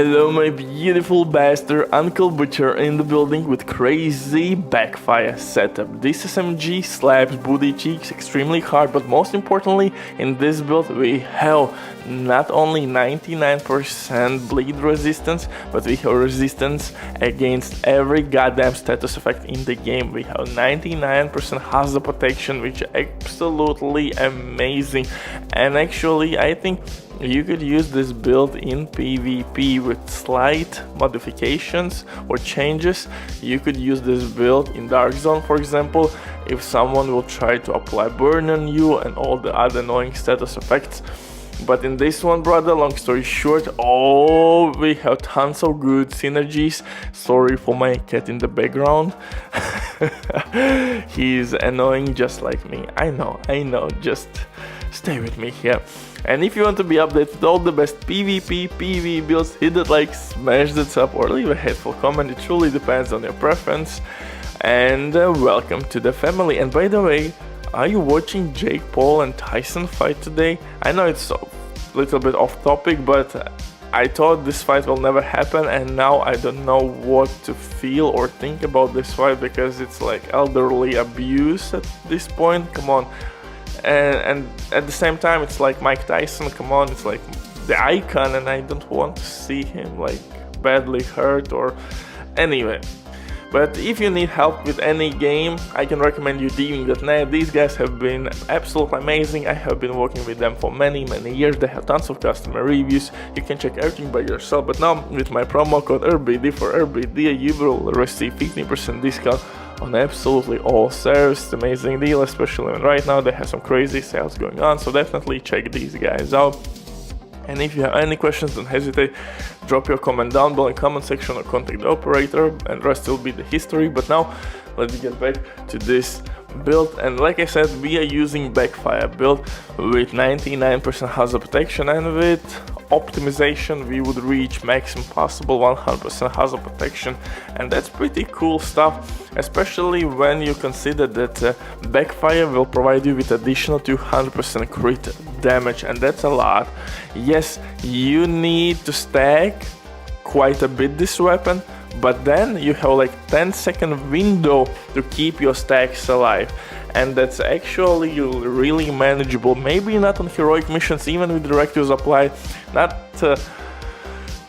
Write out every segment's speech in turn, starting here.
Hello my beautiful bastard, Uncle Butcher in the building with crazy backfire setup. This SMG slaps booty cheeks extremely hard, but most importantly in this build we have not only 99% bleed resistance, but we have resistance against every goddamn status effect in the game. We have 99% hazard protection, which is absolutely amazing, and actually I think you could use this build in PvP with slight modifications or changes. You could use this build in Dark Zone, for example, if someone will try to apply burn on you and all the other annoying status effects. But in this one, brother, long story short, we have tons of good synergies. Sorry for my cat in the background. He's annoying just like me. I know, just stay with me here. And if you want to be updated with all the best PvP, PvE builds, hit that like, smash that sub, or leave a hateful comment. It truly depends on your preference. And welcome to the family. And by the way, are you watching Jake Paul and Tyson fight today? I know it's a little bit off topic, but I thought this fight will never happen, and now I don't know what to feel or think about this fight, because it's like elderly abuse at this point. Come on. And at the same time it's like Mike Tyson, come on, it's like the icon, and I don't want to see him like badly hurt or anyway. But if you need help with any game, I can recommend you DMG.net. These guys have been absolutely amazing. I have been working with them for many years. They have tons of customer reviews. You can check everything by yourself. But now with my promo code RBD for RBD, you will receive 15% discount on absolutely all servers. It's an amazing deal, especially when right now they have some crazy sales going on. So definitely check these guys out. And if you have any questions, don't hesitate, drop your comment down below in the comment section or contact the operator, and the rest will be the history. But now let's get back to this build. And like I said, we are using backfire build with 99% hazard protection, and with optimization we would reach maximum possible 100% hazard protection, and that's pretty cool stuff, especially when you consider that backfire will provide you with additional 200% crit damage, and that's a lot. Yes, you need to stack quite a bit this weapon, but then you have like 10-second window to keep your stacks alive, and that's actually really manageable. Maybe not on heroic missions, even with directives applied, not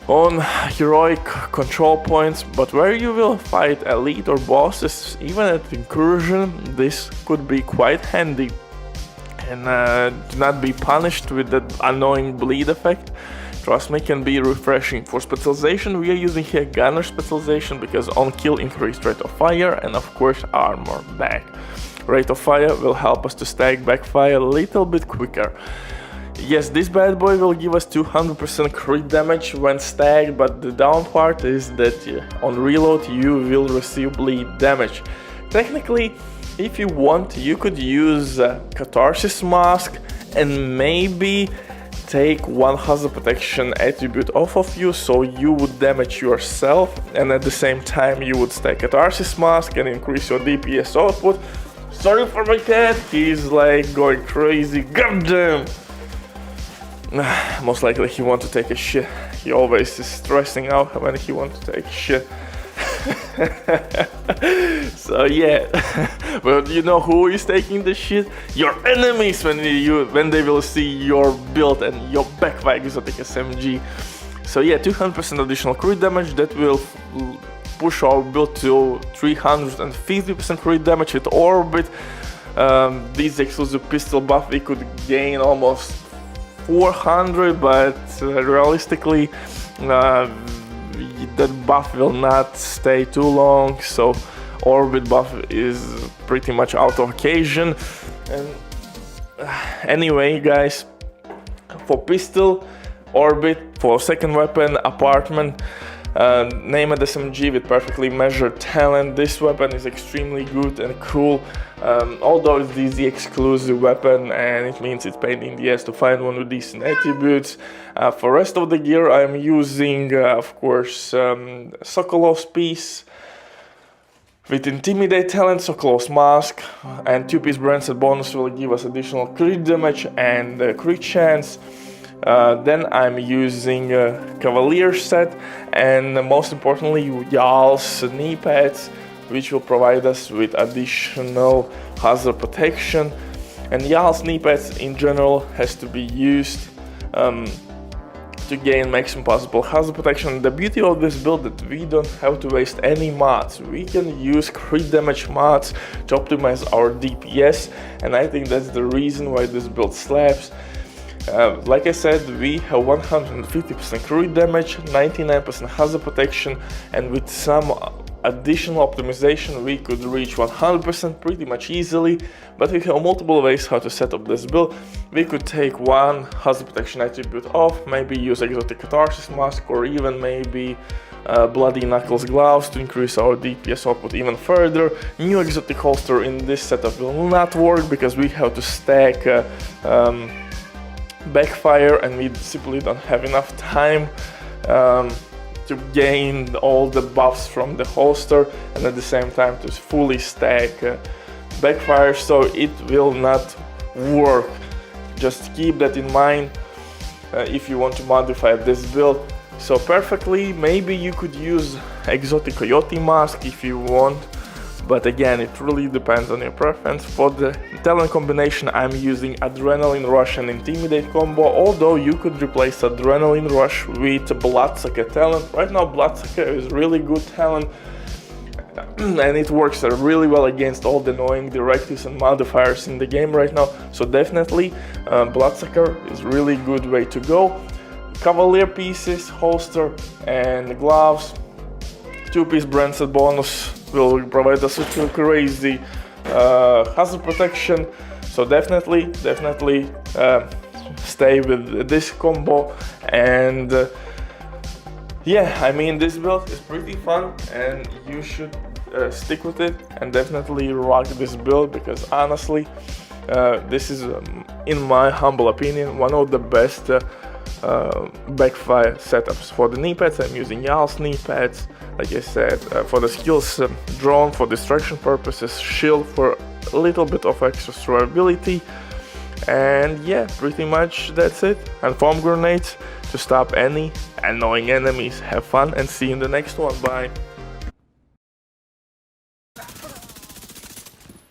on heroic control points, but where you will fight elite or bosses, even at incursion, this could be quite handy, and to not be punished with that annoying bleed effect, trust me, can be refreshing. For specialization, we are using here gunner specialization, because on kill increased rate of fire and of course armor back. Rate of fire will help us to stack backfire a little bit quicker. Yes, this bad boy will give us 200% crit damage when stacked, but the down part is that on reload you will receive bleed damage. Technically, if you want, you could use Catharsis Mask and maybe take one hazard protection attribute off of you, so you would damage yourself, and at the same time you would stack Catharsis Mask and increase your DPS output. Sorry for my cat, he's like going crazy, goddamn! Most likely he wants to take a shit. He always is stressing out when he wants to take a shit. So yeah, but you know who is taking the shit? Your enemies, when they will see your build and your backfire exotic SMG. So yeah, 200% additional crit damage, that will push our build to 350% crit damage with orbit. This exclusive pistol buff we could gain almost 400, but realistically that buff will not stay too long, so orbit buff is pretty much out of occasion. And anyway guys, for pistol, orbit, for second weapon, apartment, name it SMG with perfectly measured talent. This weapon is extremely good and cool, although it's the exclusive weapon, and it means it's pain in the ass to find one with decent attributes. For rest of the gear I'm using of course Sokolov's piece with Intimidate talent, Sokolov's mask, and 2-piece Brandset bonus will give us additional crit damage and crit chance. Then I'm using Cavalier set, and most importantly YAL's knee pads, which will provide us with additional hazard protection. And YAL's knee pads in general has to be used to gain maximum possible hazard protection. The beauty of this build that we don't have to waste any mods. We can use crit damage mods to optimize our DPS, and I think that's the reason why this build slaps. Like I said, we have 150% crit damage, 99% hazard protection, and with some additional optimization we could reach 100% pretty much easily. But we have multiple ways how to set up this build. We could take one hazard protection attribute off, maybe use exotic catharsis mask, or even maybe bloody knuckles gloves to increase our DPS output even further. New exotic holster in this setup will not work because we have to stack backfire, and we simply don't have enough time to gain all the buffs from the holster and at the same time to fully stack backfire, so it will not work. Just keep that in mind if you want to modify this build. So perfectly, maybe you could use exotic coyote mask if you want, but again, it really depends on your preference. For the talent combination, I'm using Adrenaline Rush and Intimidate combo, although you could replace Adrenaline Rush with Bloodsucker talent. Right now, Bloodsucker is really good talent, and it works really well against all the annoying directives and modifiers in the game right now. So definitely, Bloodsucker is really good way to go. Cavalier pieces, holster, and gloves. 2-piece brand set bonus will provide us with crazy hazard protection, so definitely stay with this combo. And yeah, I mean, this build is pretty fun and you should stick with it and definitely rock this build, because honestly this is in my humble opinion one of the best backfire setups. For the knee pads, I'm using YAL's knee pads, like I said. For the skills, drone for distraction purposes, shield for a little bit of extra survivability, and yeah, pretty much that's it. And foam grenades to stop any annoying enemies. Have fun and see you in the next one. Bye.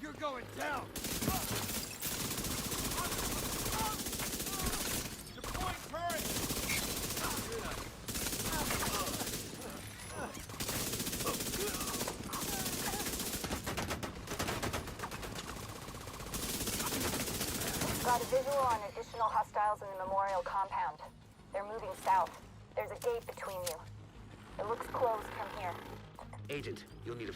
You're going down. Got a visual on additional hostiles in the memorial compound. They're moving south. There's a gate between you. It looks closed from here. Agent, you'll need a